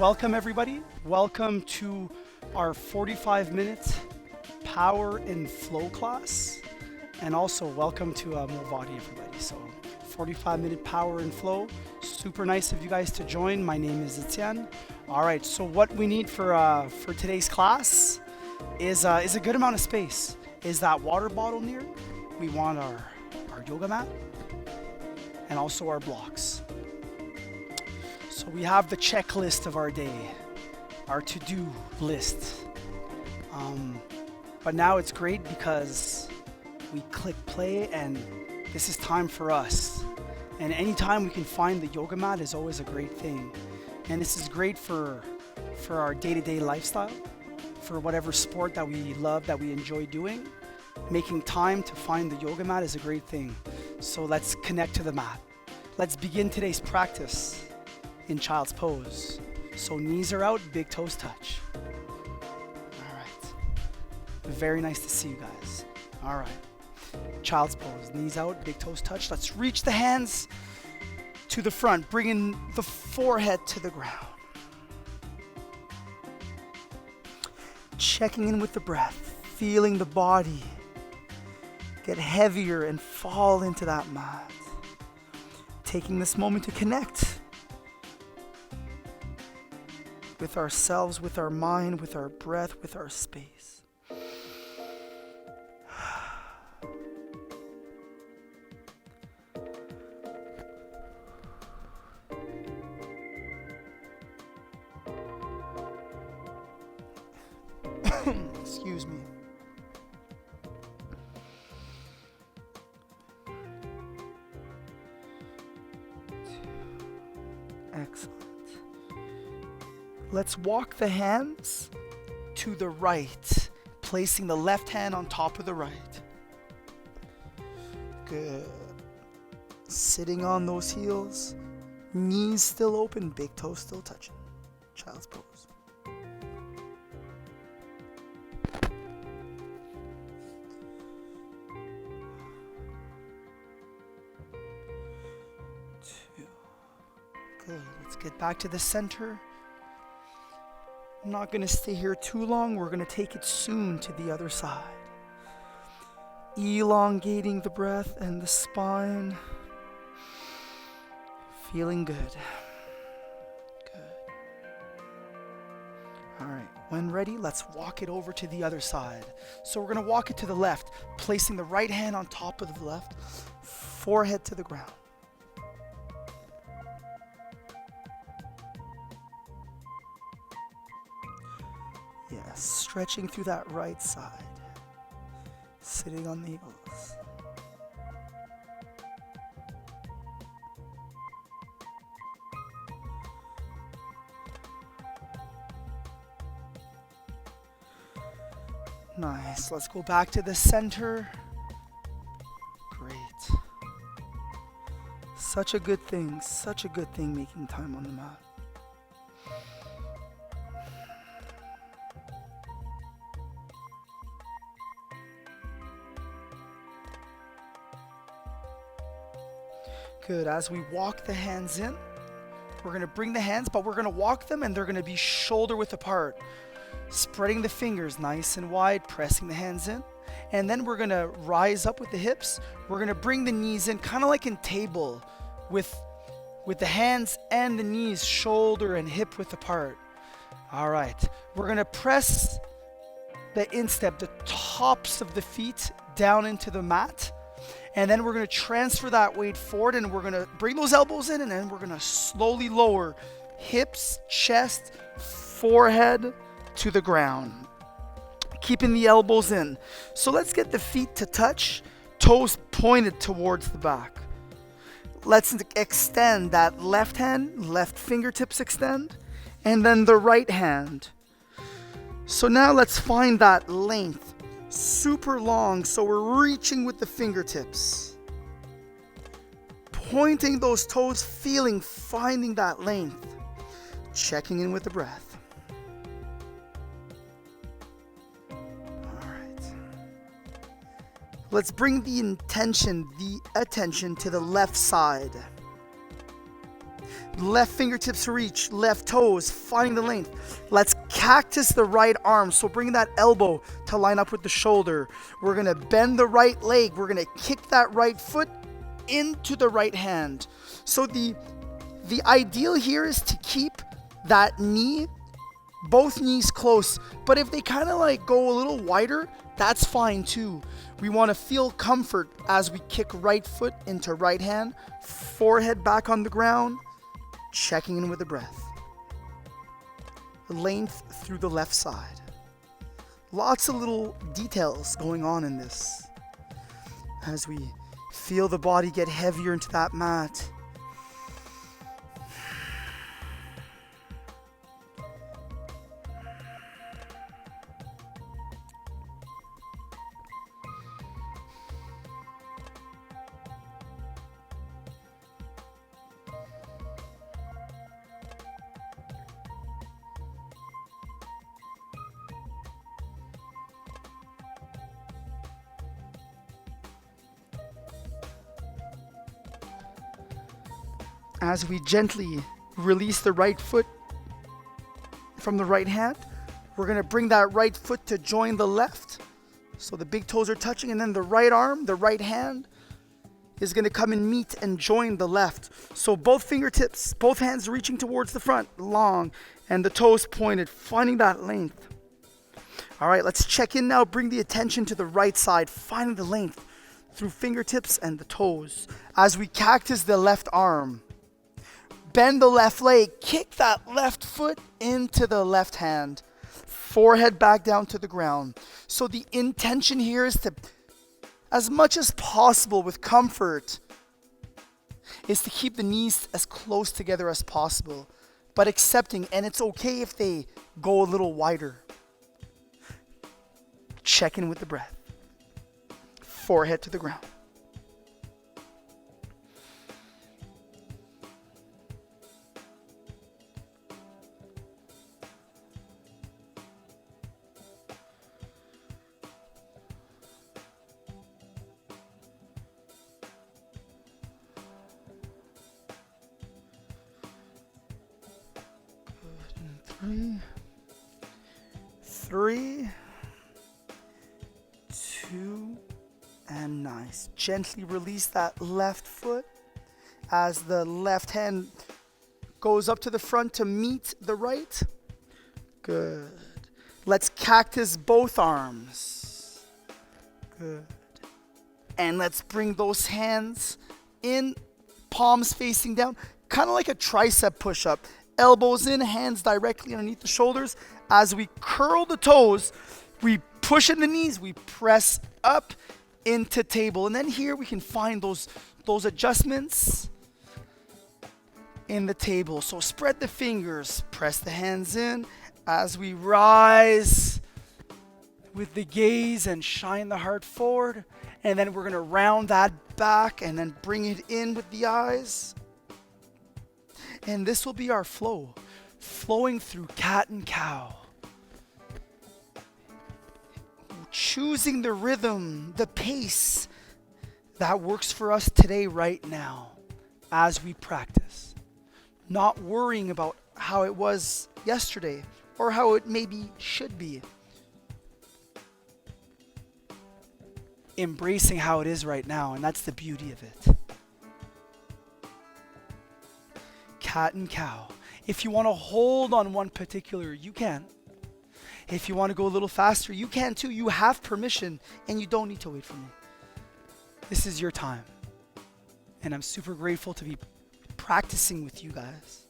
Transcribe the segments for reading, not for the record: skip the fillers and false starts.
welcome everybody. Welcome to our 45 minute power and flow class. And also welcome to MOVATI everybody. So 45-minute power and flow. Super nice of you guys to join. My name is Etienne. All right, so what we need for today's class is a good amount of space. Is that water bottle near? We want our yoga mat and also our blocks. So we have the checklist of our day, our to-do list. But now it's great because we click play and this is time for us. And anytime we can find the yoga mat is always a great thing. And this is great for our day-to-day lifestyle, for whatever sport that we love, that we enjoy doing. Making time to find the yoga mat is a great thing. So let's connect to the mat. Let's begin today's practice in child's pose. So knees are out, big toes touch. All right. Very nice to see you guys. All right. Child's pose, knees out, big toes touch. Let's reach the hands to the front, bringing the forehead to the ground. Checking in with the breath, feeling the body get heavier and fall into that mat. Taking this moment to connect with ourselves, with our mind, with our breath, with our space. Excuse me. Excellent. Let's walk the hands to the right, placing the left hand on top of the right. Good. Sitting on those heels, knees still open, big toes still touching. Child's pose. Good. Let's get back to the center. I'm not going to stay here too long. We're going to take it soon to the other side. Elongating the breath and the spine. Feeling good. Good. All right. When ready, let's walk it over to the other side. So we're going to walk it to the left, placing the right hand on top of the left, forehead to the ground. Yes, stretching through that right side. Sitting on the heels. Nice. Let's go back to the center. Great. Such a good thing making time on the mat. Good. As we walk the hands in, we're going to bring the hands, but we're going to walk them and they're going to be shoulder width apart. Spreading the fingers nice and wide, pressing the hands in. And then we're going to rise up with the hips. We're going to bring the knees in, kind of like in table, with the hands and the knees shoulder and hip width apart. All right. We're going to press the instep, the tops of the feet down into the mat. And then we're going to transfer that weight forward and we're going to bring those elbows in and then we're going to slowly lower hips, chest, forehead to the ground. Keeping the elbows in. So let's get the feet to touch, toes pointed towards the back. Let's extend that left hand, left fingertips extend, and then the right hand. So now let's find that length. Super long, so we're reaching with the fingertips. Pointing those toes, finding that length. Checking in with the breath. All right. Let's bring the attention to the left side. Left fingertips reach, left toes, finding the length. Let's cactus the right arm. So bring that elbow to line up with the shoulder. We're gonna bend the right leg. We're gonna kick that right foot into the right hand. So the ideal here is to keep that knee, both knees close. But if they kind of like go a little wider, that's fine too. We want to feel comfort as we kick right foot into right hand, forehead back on the ground, checking in with the breath. Length through the left side. Lots of little details going on in this. As we feel the body get heavier into that mat. As we gently release the right foot from the right hand, we're going to bring that right foot to join the left. So the big toes are touching, and then the right arm, the right hand is going to come and meet and join the left. So both fingertips, both hands reaching towards the front, long, and the toes pointed, finding that length. All right, let's check in now. Bring the attention to the right side, finding the length through fingertips and the toes. As we cactus the left arm, bend the left leg, kick that left foot into the left hand, forehead back down to the ground. So the intention here is to, as much as possible with comfort, is to keep the knees as close together as possible, but accepting, and it's okay if they go a little wider. Check in with the breath. Forehead to the ground. Three, two, and nice. Gently release that left foot as the left hand goes up to the front to meet the right. Good. Let's cactus both arms. Good. And let's bring those hands in, palms facing down, kind of like a tricep push-up. Elbows in, hands directly underneath the shoulders. As we curl the toes, we push in the knees, we press up into table. And then here we can find those adjustments in the table. So spread the fingers, press the hands in as we rise with the gaze and shine the heart forward. And then we're going to round that back and then bring it in with the eyes. And this will be our flow, flowing through cat and cow. Choosing the rhythm, the pace that works for us today, right now, as we practice. Not worrying about how it was yesterday or how it maybe should be. Embracing how it is right now, and that's the beauty of it. Cat and cow. If you want to hold on one particular, you can. If you want to go a little faster, you can too. You have permission, and you don't need to wait for me. This is your time. And I'm super grateful to be practicing with you guys.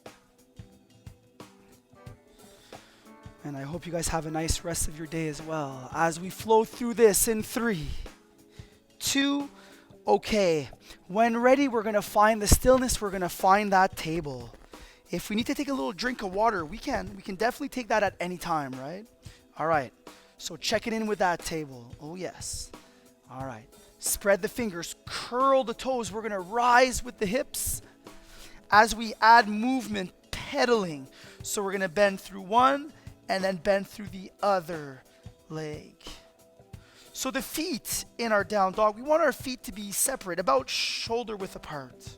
And I hope you guys have a nice rest of your day as well. As we flow through this in 3, 2, okay. When ready, we're going to find the stillness. We're going to find that table. If we need to take a little drink of water, we can. We can definitely take that at any time, right? All right. So check it in with that table. Oh, yes. All right. Spread the fingers. Curl the toes. We're going to rise with the hips as we add movement, pedaling. So we're going to bend through one and then bend through the other leg. So the feet in our down dog, we want our feet to be separate, about shoulder width apart.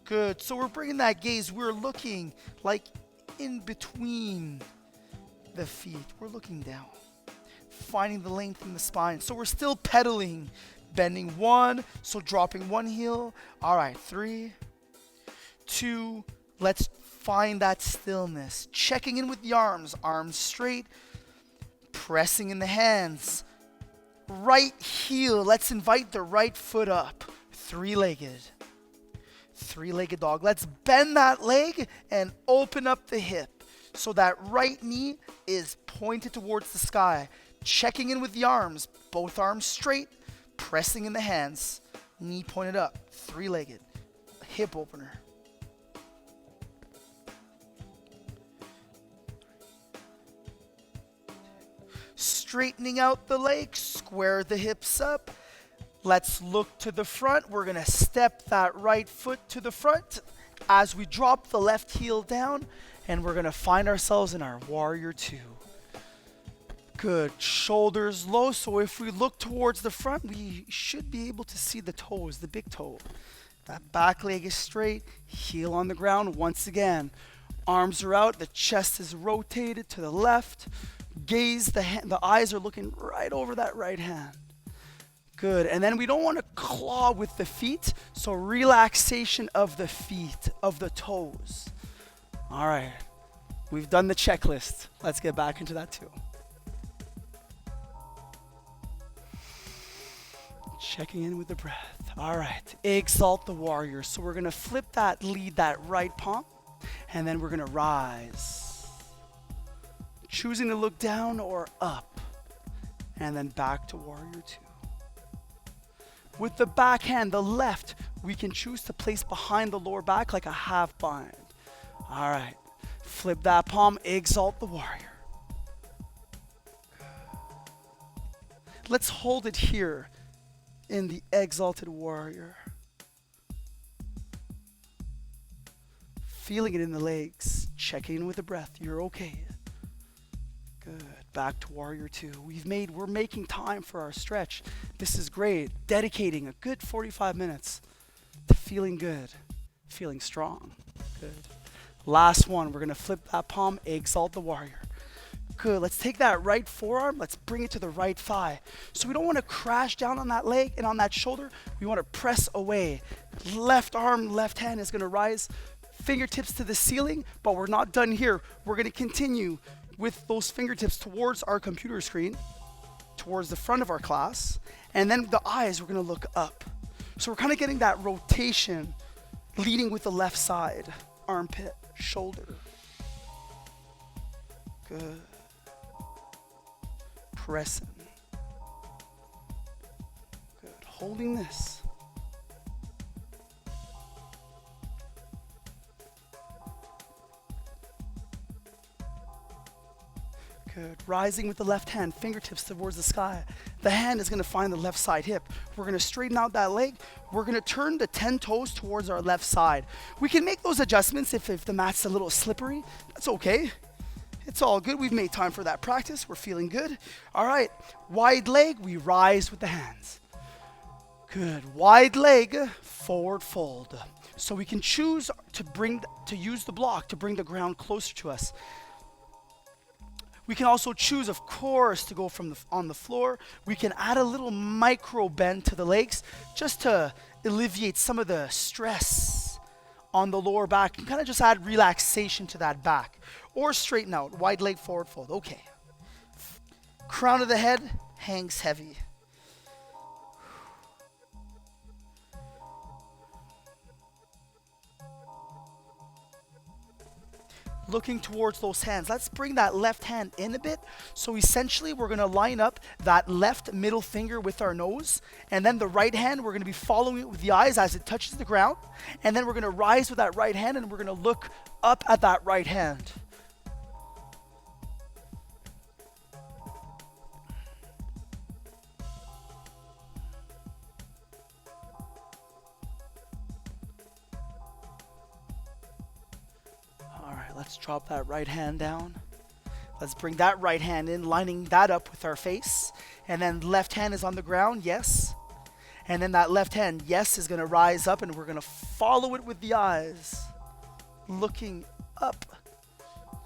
Good. So we're bringing that gaze. We're looking like in between the feet. We're looking down, finding the length in the spine. So we're still pedaling, bending one, so dropping one heel. All right, 3, 2, let's find that stillness. Checking in with the arms straight, pressing in the hands. Right heel, let's invite the right foot up. Three-legged dog. Let's bend that leg and open up the hip so that right knee is pointed towards the sky. Checking in with the arms, both arms straight, pressing in the hands, knee pointed up, three-legged, hip opener. Straightening out the legs, square the hips up. Let's look to the front. We're going to step that right foot to the front as we drop the left heel down, and we're going to find ourselves in our warrior two. Good. Shoulders low, so if we look towards the front, we should be able to see the toes, the big toe. That back leg is straight, heel on the ground once again. Arms are out, the chest is rotated to the left. Gaze, the eyes are looking right over that right hand. Good. And then we don't want to claw with the feet, so relaxation of the feet, of the toes. All right. We've done the checklist. Let's get back into that too. Checking in with the breath. All right. Exalt the warrior. So we're going to flip that, lead that right palm, and then we're going to rise. Choosing to look down or up, and then back to warrior two. With the back hand, the left, we can choose to place behind the lower back like a half bind. All right. Flip that palm, exalt the warrior. Let's hold it here in the exalted warrior. Feeling it in the legs, checking in with the breath. You're okay. Good. Back to warrior two. We're making time for our stretch. This is great. Dedicating a good 45 minutes to feeling good, feeling strong. Good. Last one. We're going to flip that palm, exalt the warrior. Good. Let's take that right forearm. Let's bring it to the right thigh. So we don't want to crash down on that leg and on that shoulder. We want to press away. Left arm, left hand is going to rise. Fingertips to the ceiling, but we're not done here. We're going to continue with those fingertips towards our computer screen, towards the front of our class, and then the eyes, we're going to look up. So we're kind of getting that rotation, leading with the left side, armpit, shoulder. Good. Pressing. Good. Holding this. Good. Rising with the left hand, fingertips towards the sky. The hand is going to find the left side hip. We're going to straighten out that leg. We're going to turn the 10 toes towards our left side. We can make those adjustments if the mat's a little slippery. That's okay. It's all good. We've made time for that practice. We're feeling good. All right. Wide leg, we rise with the hands. Good. Wide leg, forward fold. So we can choose to use the block to bring the ground closer to us. We can also choose, of course, to go on the floor. We can add a little micro bend to the legs just to alleviate some of the stress on the lower back and kind of just add relaxation to that back. Or straighten out, wide leg forward fold. Okay. Crown of the head hangs heavy. Looking towards those hands. Let's bring that left hand in a bit. So essentially, we're going to line up that left middle finger with our nose. And then the right hand, we're going to be following it with the eyes as it touches the ground. And then we're going to rise with that right hand and we're going to look up at that right hand. Let's drop that right hand down. Let's bring that right hand in, lining that up with our face. And then left hand is on the ground, yes. And then that left hand, yes, is going to rise up, and we're going to follow it with the eyes, looking up.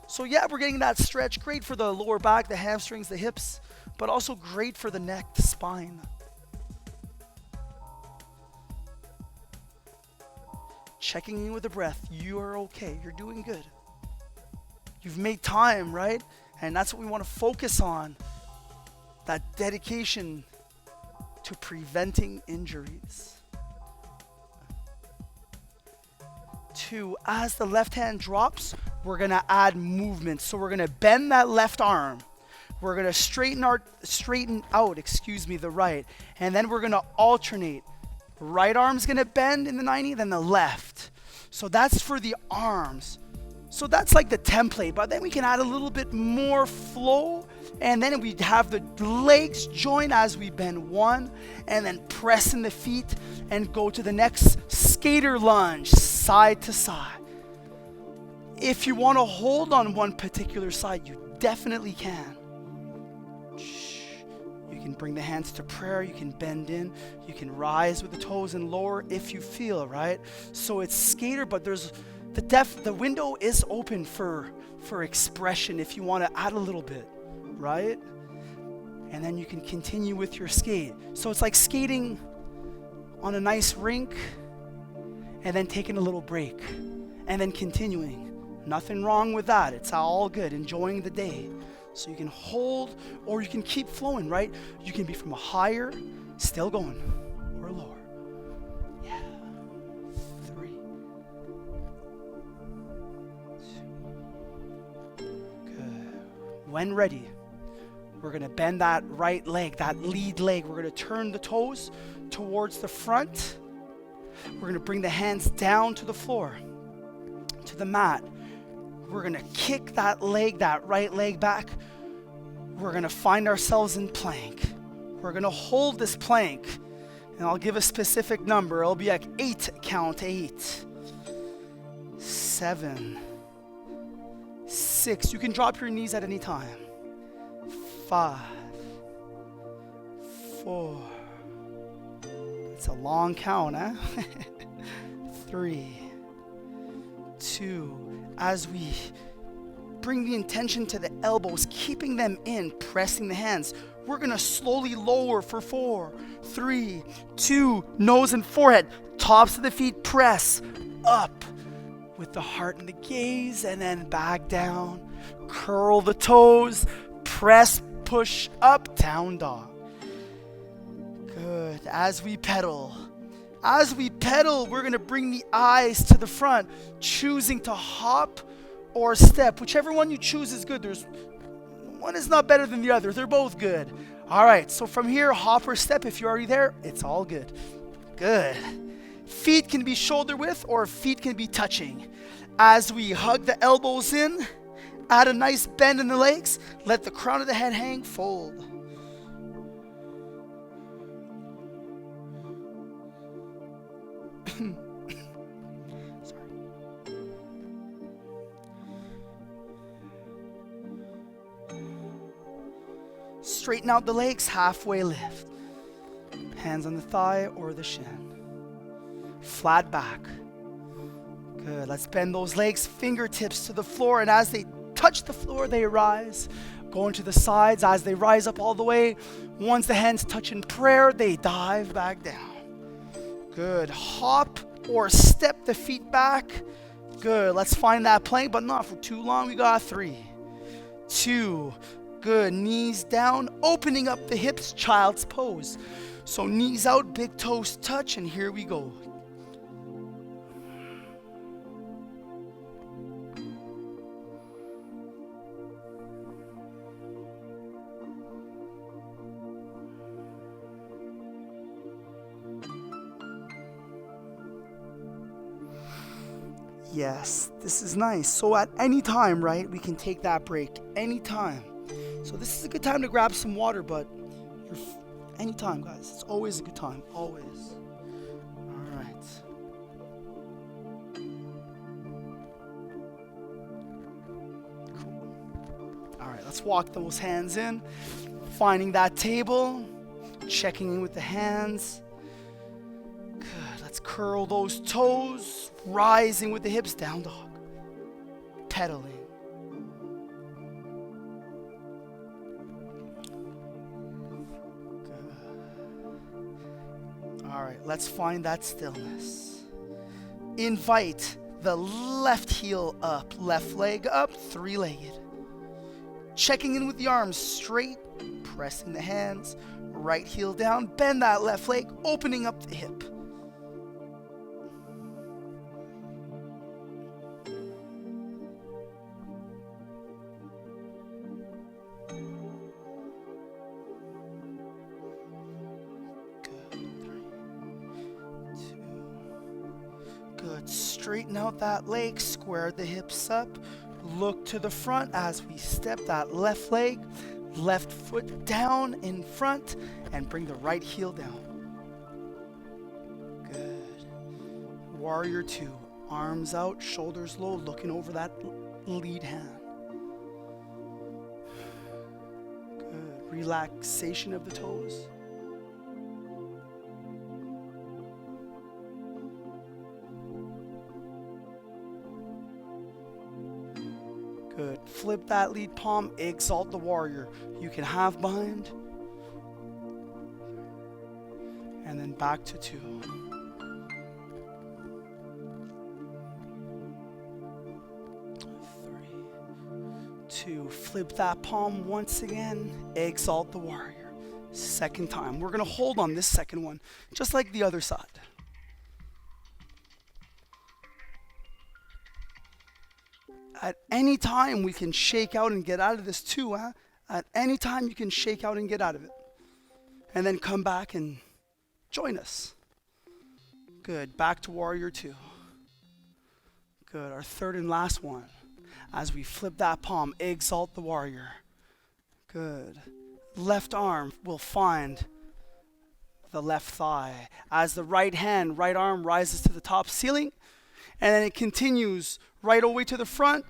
So yeah, we're getting that stretch. Great for the lower back, the hamstrings, the hips, but also great for the neck, the spine. Checking in with the breath. You are okay. You're doing good. You've made time, right? And that's what we want to focus on. That dedication to preventing injuries. 2, as the left hand drops, we're going to add movement. So we're going to bend that left arm. We're going to straighten out, the right. And then we're going to alternate. Right arm's going to bend in the 90, then the left. So that's for the arms. So that's like the template, but then we can add a little bit more flow, and then we have the legs join as we bend one, and then press in the feet and go to the next skater lunge, side to side. If you want to hold on one particular side, you definitely can. You can bring the hands to prayer, you can bend in, you can rise with the toes and lower if you feel, right? So it's skater, but there's the window is open for expression if you want to add a little bit, right? And then you can continue with your skate. So it's like skating on a nice rink and then taking a little break and then continuing. Nothing wrong with that. It's all good, enjoying the day. So you can hold or you can keep flowing, right? You can be from a higher, still going, or lower. Yeah. 3, 2. Good. When ready, we're going to bend that right leg, that lead leg. We're going to turn the toes towards the front. We're going to bring the hands down to the floor, to the mat. We're going to kick that leg, that right leg back. We're going to find ourselves in plank. We're going to hold this plank, and I'll give a specific number. It'll be like 8 count, 8, 7, 6. You can drop your knees at any time. 5, 4. It's a long count, huh? 3, 2. As we bring the intention to the elbows, keeping them in, pressing the hands, we're going to slowly lower for 4, 3, 2, nose and forehead, tops of the feet, press up with the heart and the gaze, and then back down, curl the toes, press, push up, down dog. Good. As we pedal, we're going to bring the eyes to the front, choosing to hop or step. Whichever one you choose is good. One is not better than the other. They're both good. All right, so from here, hop or step. If you're already there, it's all good. Good. Feet can be shoulder width or feet can be touching. As we hug the elbows in, add a nice bend in the legs, let the crown of the head hang, fold. Straighten out the legs, halfway lift. Hands on the thigh or the shin. Flat back. Good. Let's bend those legs, fingertips to the floor, and as they touch the floor, they rise. Going to the sides as they rise up all the way. Once the hands touch in prayer, they dive back down. Good. Hop or step the feet back. Good. Let's find that plank, but not for too long. We got 3, 2. Good. Knees down, opening up the hips, child's pose. So knees out, big toes touch, and here we go. Yes, this is nice. So at any time, right, we can take that break. Anytime. So this is a good time to grab some water, but anytime, guys. It's always a good time. Always. All right. Cool. All right, let's walk those hands in. Finding that table. Checking in with the hands. Let's curl those toes, rising with the hips, down dog. Pedaling. All right, let's find that stillness. Invite the left heel up, left leg up, three-legged. Checking in with the arms straight, pressing the hands, right heel down, bend that left leg, opening up the hip. Good. Straighten out that leg, square the hips up, look to the front as we step that left leg, left foot down in front, and bring the right heel down. Good. Warrior two. Arms out, shoulders low, looking over that lead hand. Good. Relaxation of the toes. Good. Flip that lead palm, exalt the warrior. You can half bind. And then back to two. Three, two. Flip that palm once again, exalt the warrior. Second time. We're going to hold on this second one, just like the other side. At any time we can shake out and get out of this too, huh? At any time you can shake out and get out of it. And then come back and join us. Good, back to warrior two. Good, our third and last one. As we flip that palm, exalt the warrior. Good. Left arm will find the left thigh. As the right hand, right arm rises to the top ceiling, and then it continues right away to the front.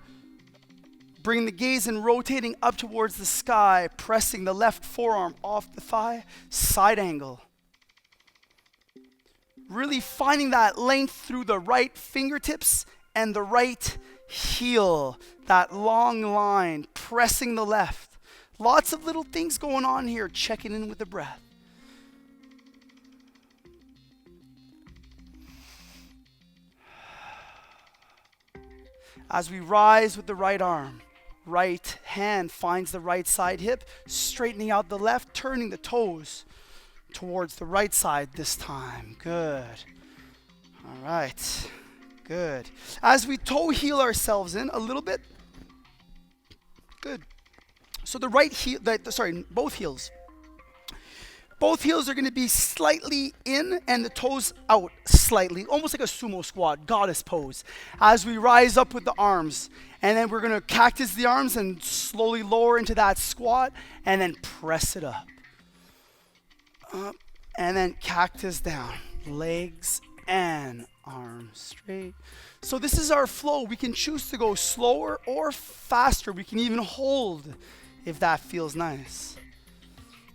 Bring the gaze and rotating up towards the sky, pressing the left forearm off the thigh, side angle. Really finding that length through the right fingertips and the right heel. That long line, pressing the left. Lots of little things going on here, checking in with the breath. As we rise with the right arm, right hand finds the right side hip, straightening out the left, turning the toes towards the right side this time. Good. All right. Good. As we toe heel ourselves in a little bit. Good. So the right heel, both heels. Both heels are going to be slightly in and the toes out slightly, almost like a sumo squat, goddess pose. As we rise up with the arms, and then we're going to cactus the arms and slowly lower into that squat, and then press it up. Up, and then cactus down, legs and arms straight. So this is our flow. We can choose to go slower or faster. We can even hold if that feels nice.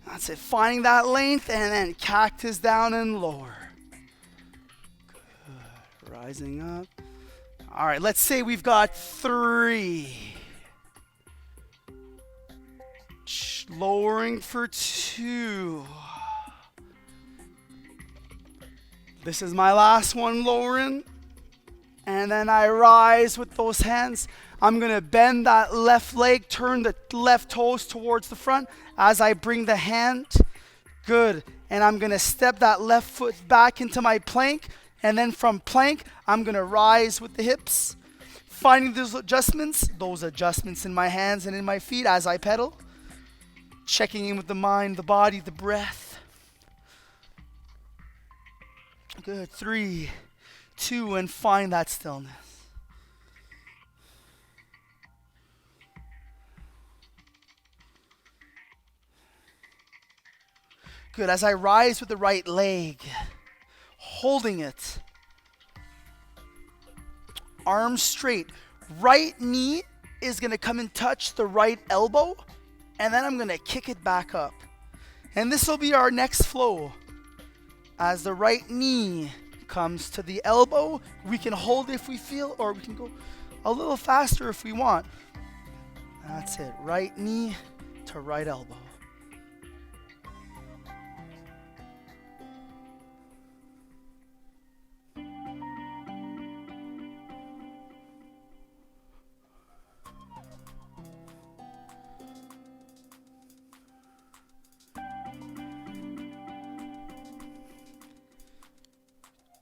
That's it. Finding that length and then cactus down and lower. Good. Rising up. All right, let's say we've got 3. Lowering for 2. This is my last one, lowering. And then I rise with those hands. I'm going to bend that left leg, turn the left toes towards the front as I bring the hand. Good. And I'm going to step that left foot back into my plank. And then from plank, I'm going to rise with the hips. Finding those adjustments in my hands and in my feet as I pedal. Checking in with the mind, the body, the breath. Good. 3, 2, and find that stillness. Good. As I rise with the right leg, holding it. Arms straight. Right knee is going to come and touch the right elbow, and then I'm going to kick it back up. And this will be our next flow. As the right knee comes to the elbow. We can hold if we feel, or we can go a little faster if we want. That's it. Right knee to right elbow.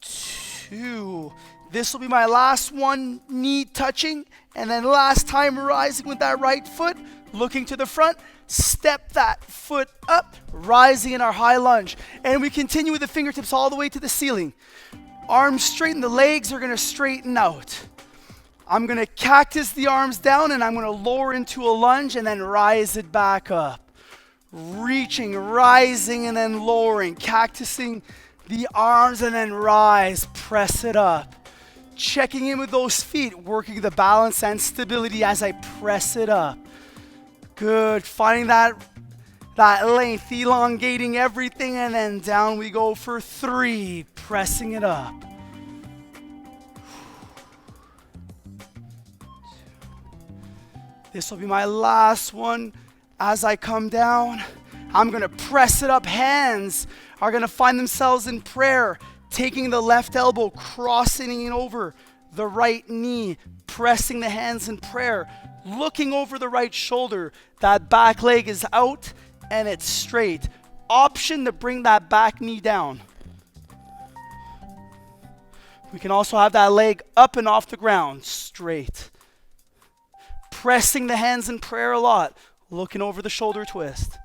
Two. This will be my last one, knee touching, and then last time rising with that right foot, looking to the front, step that foot up, rising in our high lunge. And we continue with the fingertips all the way to the ceiling. Arms straighten, the legs are gonna straighten out. I'm gonna cactus the arms down and I'm gonna lower into a lunge and then rise it back up. Reaching, rising, and then lowering, cactusing the arms and then rise, press it up. Checking in with those feet, working the balance and stability as I press it up. Good, finding that length, elongating everything, and then down we go for 3, pressing it up. This will be my last one. As I come down, I'm gonna press it up. Hands are gonna find themselves in prayer, taking the left elbow, crossing it over the right knee, pressing the hands in prayer, looking over the right shoulder. That back leg is out and it's straight. Option to bring that back knee down. We can also have that leg up and off the ground, straight. Pressing the hands in prayer a lot, looking over the shoulder twist.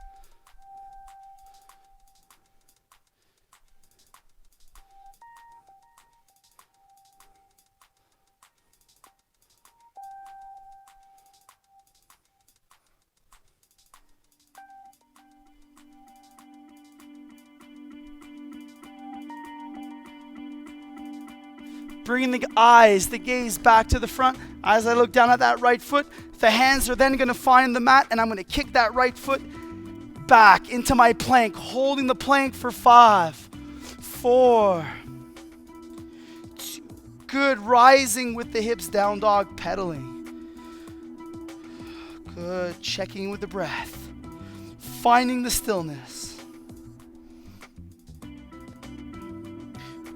Bringing the eyes, the gaze back to the front. As I look down at that right foot, the hands are then going to find the mat, and I'm going to kick that right foot back into my plank, holding the plank for 5, 4, 2. Good, rising with the hips, down dog, pedaling. Good, checking with the breath, finding the stillness.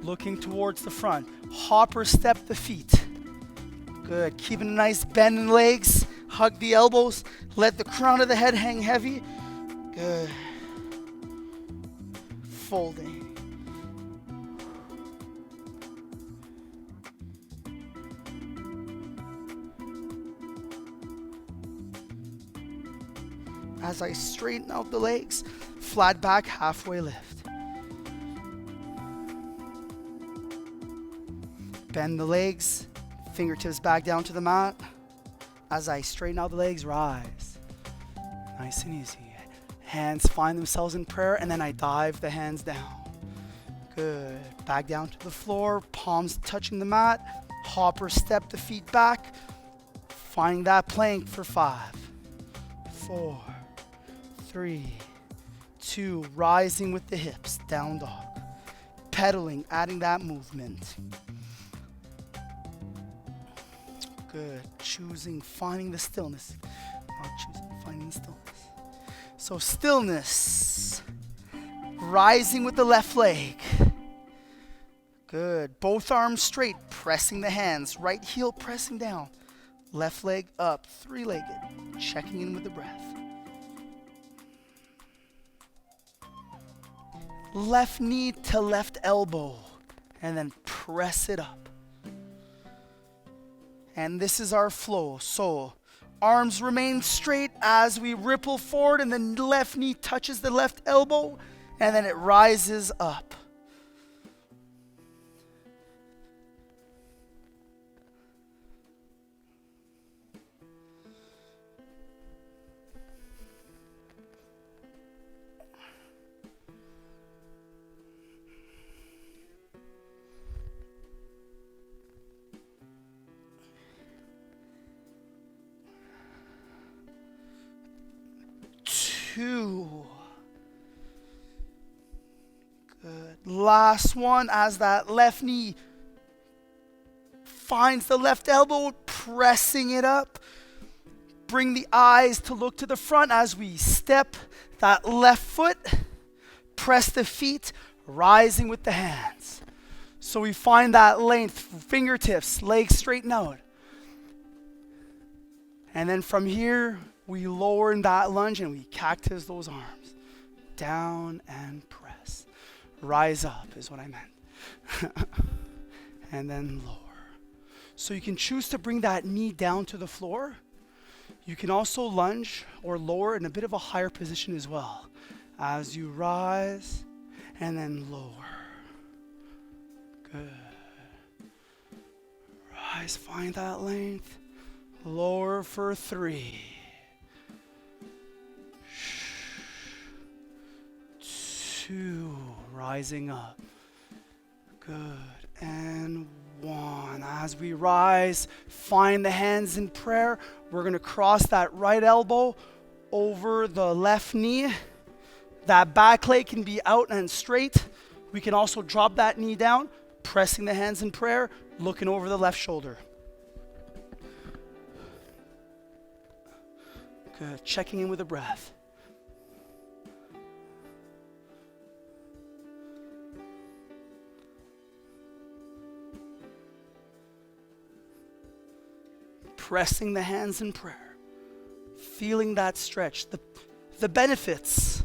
Looking towards the front. Hopper step the feet. Good. Keeping a nice bend in the legs. Hug the elbows. Let the crown of the head hang heavy. Good. Folding. As I straighten out the legs, flat back, halfway lift. Bend the legs, fingertips back down to the mat. As I straighten out the legs, rise. Nice and easy. Hands find themselves in prayer, and then I dive the hands down. Good. Back down to the floor, palms touching the mat. Hopper step the feet back. Finding that plank for 5, 4, 3, 2. Rising with the hips, down dog. Pedaling, adding that movement. Good. Choosing, finding the stillness. Not choosing, finding the stillness. So stillness. Rising with the left leg. Good. Both arms straight, pressing the hands. Right heel pressing down. Left leg up, 3-legged. Checking in with the breath. Left knee to left elbow. And then press it up. And this is our flow. So arms remain straight as we ripple forward, and then the left knee touches the left elbow, and then it rises up. Two. Good. Last one, as that left knee finds the left elbow, pressing it up. Bring the eyes to look to the front as we step that left foot. Press the feet, rising with the hands. So we find that length, fingertips, legs straighten out. And then from here, we lower in that lunge and we cactus those arms. Down and press. Rise up is what I meant. And then lower. So you can choose to bring that knee down to the floor. You can also lunge or lower in a bit of a higher position as well. As you rise and then lower. Good. Rise, find that length. Lower for 3. 2. Rising up. Good. And 1. As we rise, find the hands in prayer. We're going to cross that right elbow over the left knee. That back leg can be out and straight. We can also drop that knee down, pressing the hands in prayer, looking over the left shoulder. Good. Checking in with the breath. Pressing the hands in prayer. Feeling that stretch. The benefits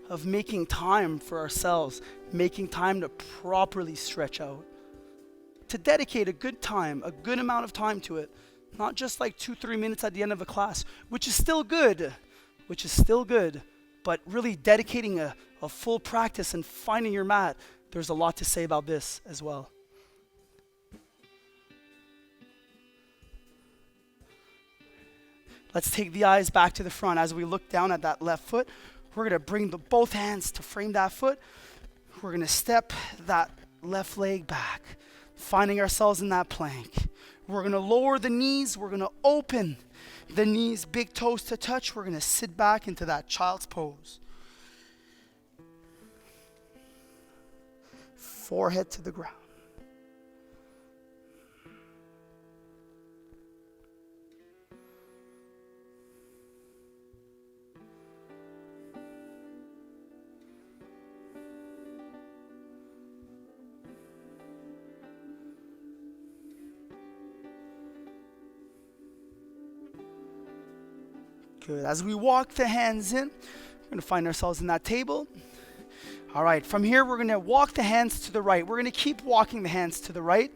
of making time for ourselves, making time to properly stretch out, to dedicate a good time, a good amount of time to it, not just like 2-3 minutes at the end of a class, which is still good, but really dedicating a full practice and finding your mat. There's a lot to say about this as well. Let's take the eyes back to the front. As we look down at that left foot, we're going to bring both hands to frame that foot. We're going to step that left leg back, finding ourselves in that plank. We're going to lower the knees. We're going to open the knees, big toes to touch. We're going to sit back into that child's pose. Forehead to the ground. Good. As we walk the hands in, we're going to find ourselves in that table. All right. From here, we're going to walk the hands to the right. We're going to keep walking the hands to the right.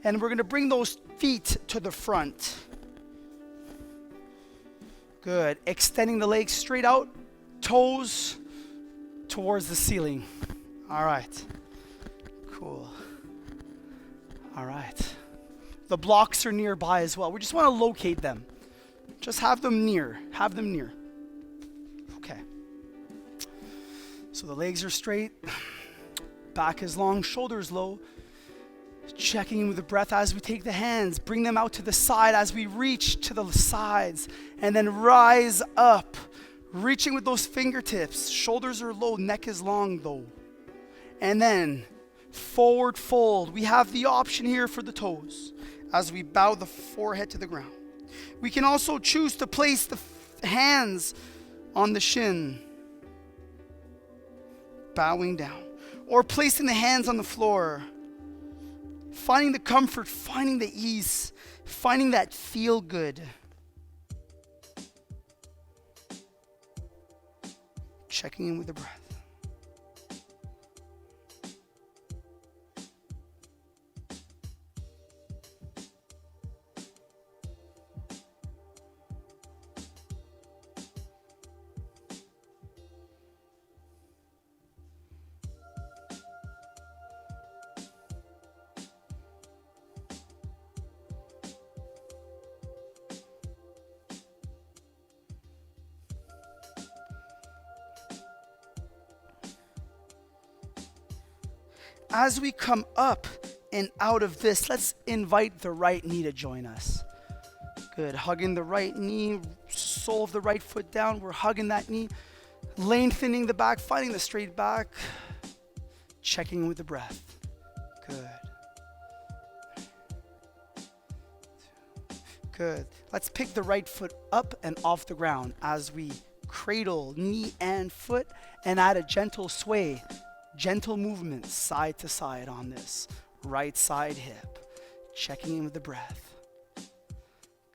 And we're going to bring those feet to the front. Good. Extending the legs straight out. Toes towards the ceiling. All right. Cool. All right. The blocks are nearby as well. We just want to locate them. Just have them near. Okay. So the legs are straight. Back is long, shoulders low. Checking in with the breath as we take the hands. Bring them out to the side as we reach to the sides. And then rise up. Reaching with those fingertips. Shoulders are low, neck is long though. And then forward fold. We have the option here for the toes as we bow the forehead to the ground. We can also choose to place the hands on the shin, bowing down, or placing the hands on the floor, finding the comfort, finding the ease, finding that feel good. Checking in with the breath. As we come up and out of this, let's invite the right knee to join us. Good. Hugging the right knee, sole of the right foot down. We're hugging that knee, lengthening the back, finding the straight back. Checking in with the breath. Good. Good. Let's pick the right foot up and off the ground as we cradle knee and foot and add a gentle sway, gentle movement side to side on this. Right side hip. Checking in with the breath.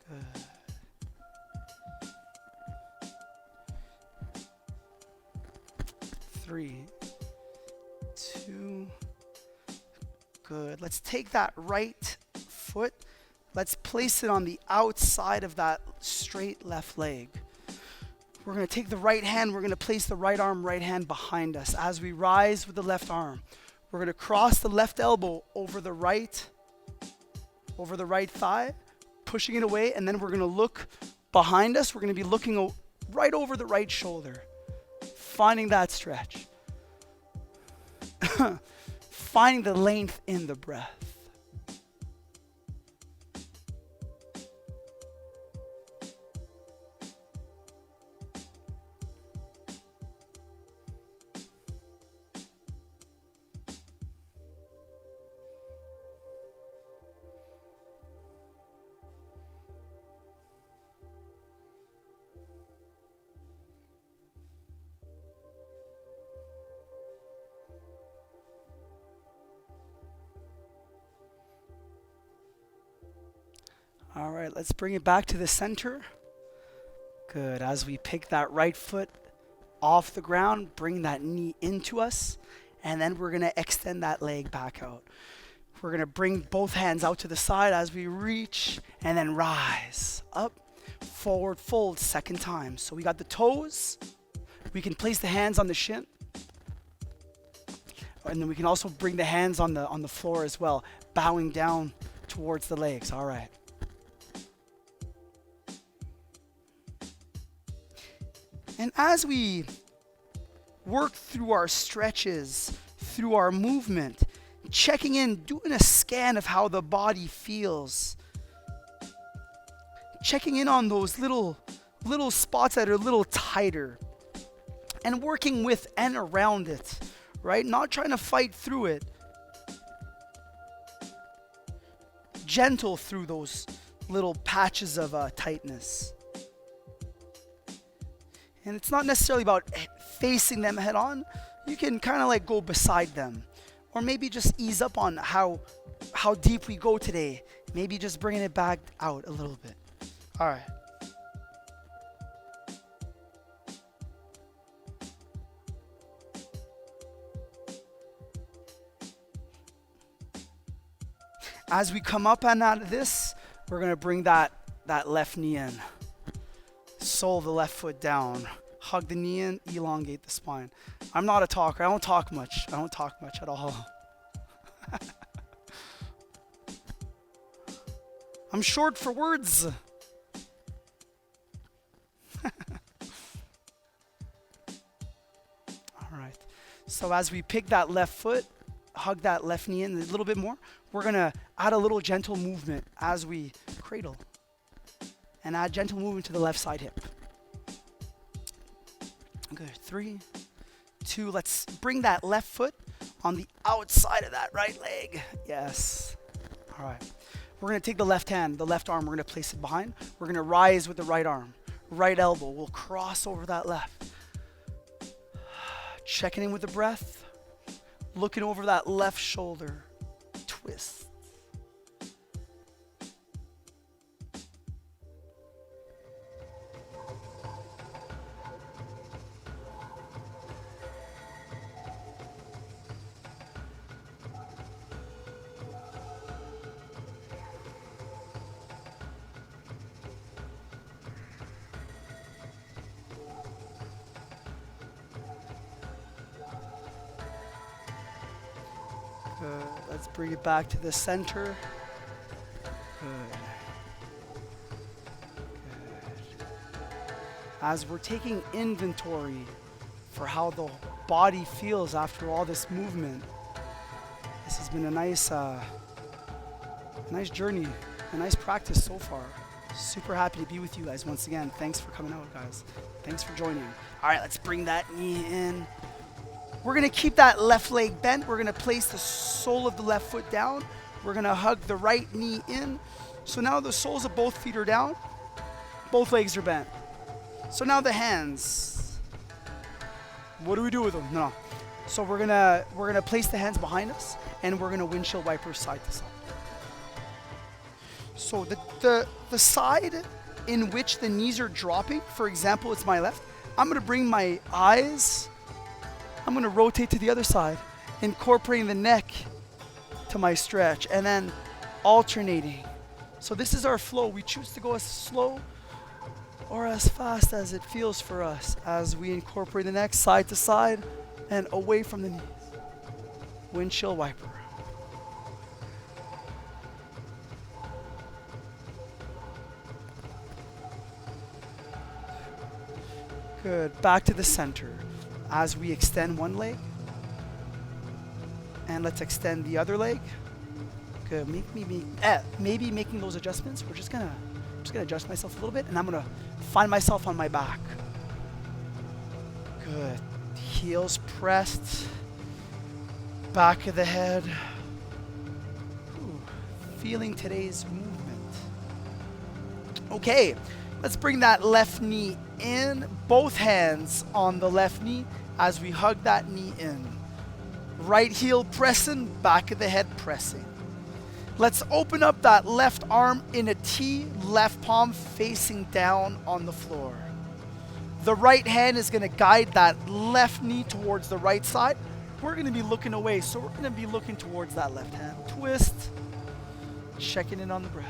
Good. Three, two, good. Let's take that right foot. Let's place it on the outside of that straight left leg. We're going to take the right hand. We're going to place the right arm, right hand behind us as we rise with the left arm. We're going to cross the left elbow over the right thigh, pushing it away, and then we're going to look behind us. We're going to be looking right over the right shoulder, finding that stretch, finding the length in the breath. All right, let's bring it back to the center. Good. As we pick that right foot off the ground, bring that knee into us, and then we're going to extend that leg back out. We're going to bring both hands out to the side as we reach, and then rise. Up, forward, fold, second time. So we got the toes. We can place the hands on the shin. And then we can also bring the hands on the floor as well, bowing down towards the legs. All right. And as we work through our stretches, through our movement, checking in, doing a scan of how the body feels, checking in on those little spots that are a little tighter, and working with and around it, right? Not trying to fight through it. Gentle through those little patches of tightness. And it's not necessarily about facing them head on. You can kind of like go beside them. Or maybe just ease up on how deep we go today. Maybe just bringing it back out a little bit. All right. As we come up and out of this, we're going to bring that left knee in. Sole of the left foot down. Hug the knee in, elongate the spine. I'm not a talker. I don't talk much. I don't talk much at all. I'm short for words. All right. So as we pick that left foot, hug that left knee in a little bit more, we're going to add a little gentle movement as we cradle. And add gentle movement to the left side hip. Good. 3, 2, let's bring that left foot on the outside of that right leg. Yes. All right. We're going to take the left hand, the left arm, we're going to place it behind. We're going to rise with the right arm. Right elbow will cross over that left. Checking in with the breath. Looking over that left shoulder. Twist. Good. Let's bring it back to the center. Good. Good. As we're taking inventory for how the body feels after all this movement, this has been a nice journey, a nice practice so far. Super happy to be with you guys once again. Thanks for coming out, guys. Thanks for joining. All right, let's bring that knee in. We're gonna keep that left leg bent. We're gonna place the sole of the left foot down. We're gonna hug the right knee in. So now the soles of both feet are down. Both legs are bent. So now the hands. What do we do with them? No. So we're gonna place the hands behind us, and we're gonna windshield wiper side to side. So the side in which the knees are dropping, for example, it's my left. I'm gonna bring my eyes. I'm gonna rotate to the other side, incorporating the neck to my stretch, and then alternating. So this is our flow. We choose to go as slow or as fast as it feels for us as we incorporate the neck side to side and away from the knees. Windshield wiper. Good. Back to the center as we extend one leg. And let's extend the other leg. Good. Maybe making those adjustments. I'm just gonna adjust myself a little bit, and I'm gonna find myself on my back. Good. Heels pressed. Back of the head. Ooh, feeling today's movement. Okay, let's bring that left knee in. Both hands on the left knee as we hug that knee in. Right heel pressing, back of the head pressing. Let's open up that left arm in a T, left palm facing down on the floor. The right hand is going to guide that left knee towards the right side. We're going to be looking away, so we're going to be looking towards that left hand. Twist, checking in on the breath.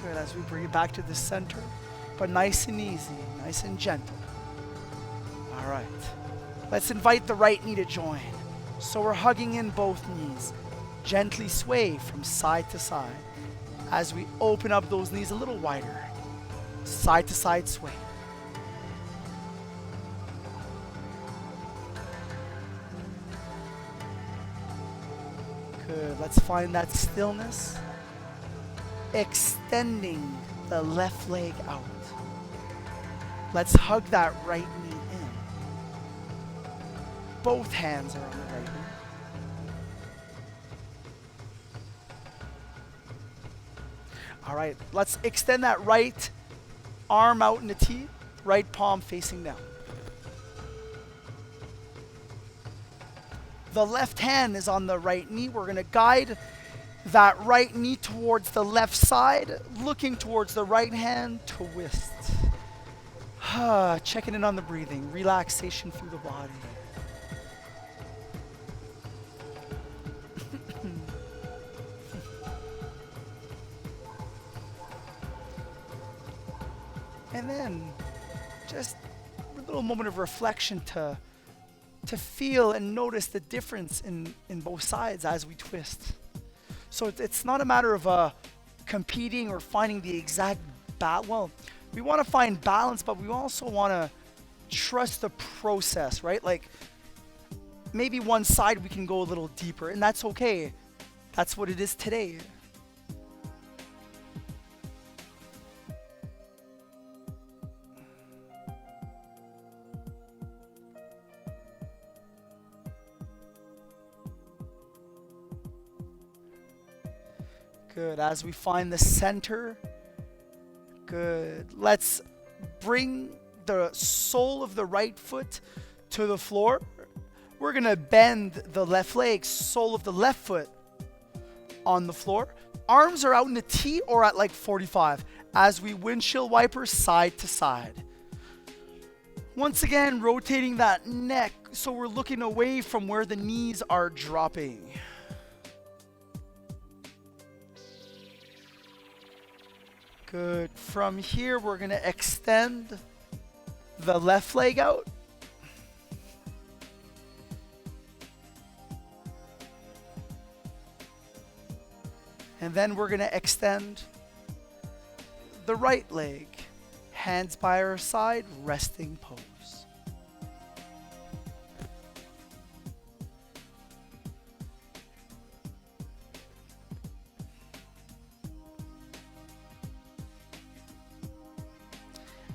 Good, as we bring it back to the center, but nice and easy, nice and gentle. All right, let's invite the right knee to join. So we're hugging in both knees. Gently sway from side to side as we open up those knees a little wider. Side to side sway. Good, let's find that stillness. Extending the left leg out. Let's hug that right knee in. Both hands are on the right knee. All right, let's extend that right arm out in a T, right palm facing down. The left hand is on the right knee. We're going to guide that right knee towards the left side, looking towards the right hand, twist. Checking in on the breathing, relaxation through the body. And then just a little moment of reflection to feel and notice the difference in both sides as we twist. So it's not a matter of competing or finding the exact balance. Well, we want to find balance, but we also want to trust the process, right? Like maybe one side we can go a little deeper, and that's okay. That's what it is today. Good. As we find the center. Good. Let's bring the sole of the right foot to the floor. We're going to bend the left leg, sole of the left foot on the floor. Arms are out in the T or at like 45 as we windshield wiper side to side. Once again, rotating that neck so we're looking away from where the knees are dropping. Good. From here, we're going to extend the left leg out. And then we're going to extend the right leg. Hands by our side, resting pose.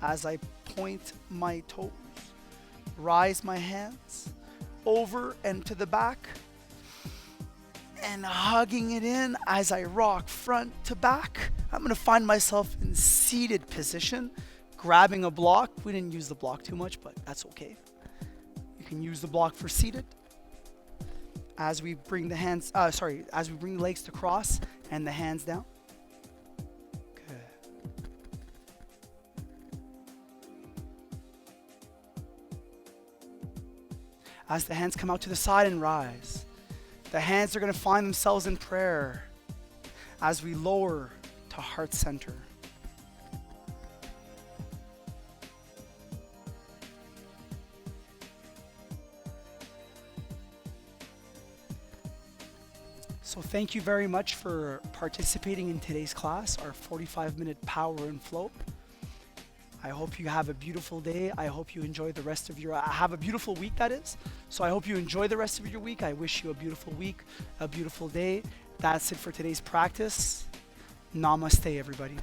As I point my toes, rise my hands over and to the back, and hugging it in as I rock front to back. I'm going to find myself in seated position, grabbing a block. We didn't use the block too much, but that's okay. You can use the block for seated. As we bring the hands, as we bring the legs to cross and the hands down. As the hands come out to the side and rise, the hands are going to find themselves in prayer as we lower to heart center. So thank you very much for participating in today's class, our 45-minute power and flow. I hope you have a beautiful day. I hope you enjoy the rest of your, have a beautiful week, that is. So I hope you enjoy the rest of your week. I wish you a beautiful week, a beautiful day. That's it for today's practice. Namaste, everybody.